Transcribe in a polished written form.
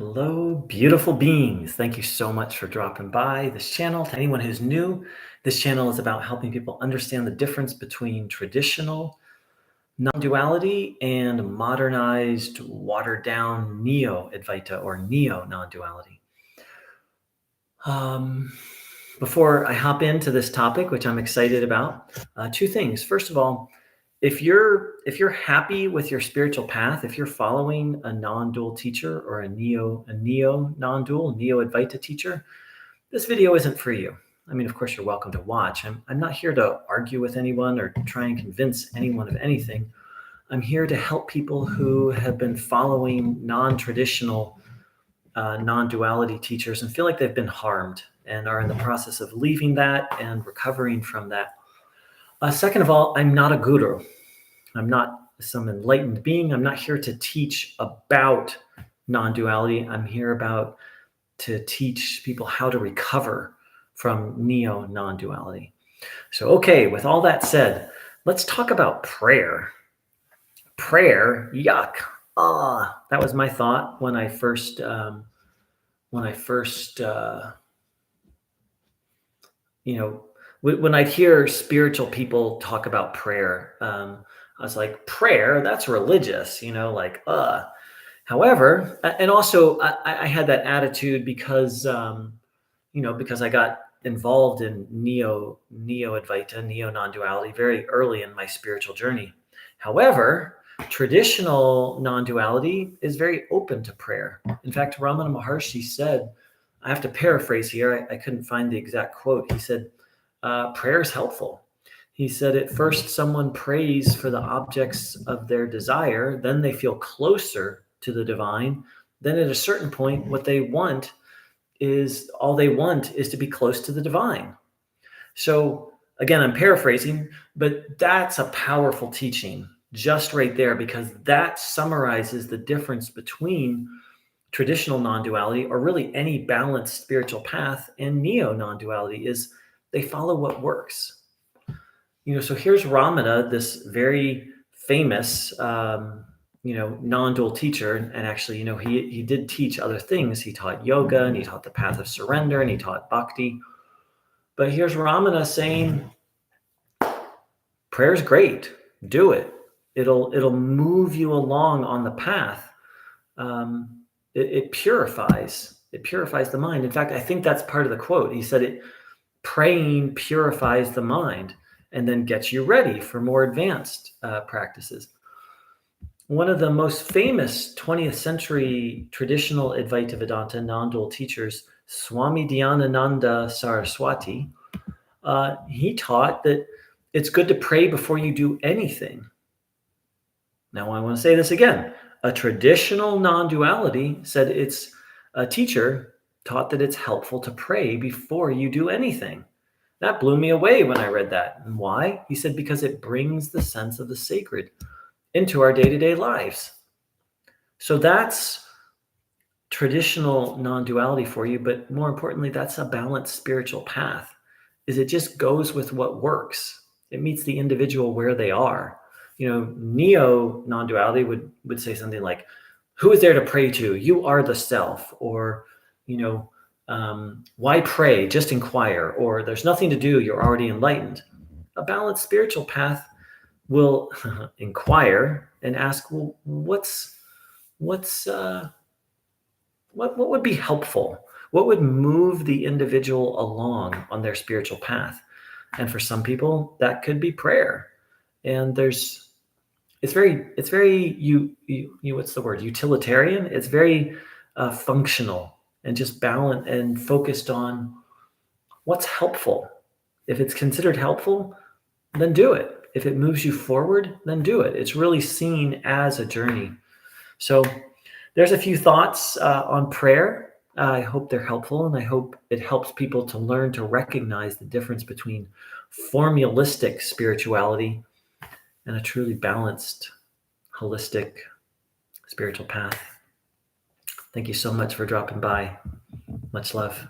Hello, beautiful beings. Thank you so much for dropping by this channel. To anyone who's new, this channel is about helping people understand the difference between traditional non-duality and modernized, watered down Neo-Advaita or Neo non-duality. Um, Before I hop into this topic, which I'm excited about, two things. First of all, if you're happy with your spiritual path, if you're following a non-dual teacher or a neo non-dual Neo-Advaita teacher, this video isn't for you. I mean, of course, you're welcome to watch. I'm not here to argue with anyone or try and convince anyone of anything. I'm here to help people who have been following non-traditional non-duality teachers and feel like they've been harmed and are in the process of leaving that and recovering from that. Second of all, I'm not a guru. I'm not some enlightened being. I'm not here to teach about non-duality. I'm here to teach people how to recover from neo non-duality. So, okay, with all that said, let's talk about prayer. Prayer, yuck. That was my thought when I first when I'd hear spiritual people talk about prayer, I was like, prayer, that's religious, However, and also I had that attitude because I got involved in Neo-Advaita, neo non-duality very early in my spiritual journey. However, traditional non-duality is very open to prayer. In fact, Ramana Maharshi said, I have to paraphrase here, I couldn't find the exact quote. He said, prayer is helpful. He said, at first, someone prays for the objects of their desire, then they feel closer to the divine. Then at a certain point, all they want is to be close to the divine. So again, I'm paraphrasing, but that's a powerful teaching just right there, because that summarizes the difference between traditional non-duality, or really any balanced spiritual path, and neo non-duality is they follow what works. So here's Ramana, this very famous, non-dual teacher. And actually, he did teach other things. He taught yoga, and he taught the path of surrender, and he taught bhakti. But here's Ramana saying, prayer's great. Do it. It'll move you along on the path. It purifies. It purifies the mind. In fact, I think that's part of the quote. He said praying purifies the mind and then gets you ready for more advanced practices. One of the most famous 20th century traditional Advaita Vedanta non-dual teachers, Swami Dhyanananda Saraswati, he taught that it's good to pray before you do anything. Now, I want to say this again. A traditional non-duality said a teacher taught that it's helpful to pray before you do anything. That blew me away when I read that. And why? He said, because it brings the sense of the sacred into our day-to-day lives. So that's traditional non-duality for you, but more importantly, that's a balanced spiritual path. It just goes with what works. It meets the individual where they are. Neo non-duality would say something like, who is there to pray to? You are the self. Or, why pray? Just inquire. Or there's nothing to do. You're already enlightened. A balanced spiritual path will inquire and ask, well, what would be helpful? What would move the individual along on their spiritual path? And for some people, that could be prayer. And it's very what's the word? Utilitarian. It's very functional and just balanced and focused on what's helpful. If it's considered helpful, then do it. If it moves you forward, then do it. It's really seen as a journey. So there's a few thoughts on prayer. I hope they're helpful, and I hope it helps people to learn to recognize the difference between formalistic spirituality and a truly balanced, holistic spiritual path. Thank you so much for dropping by. Much love.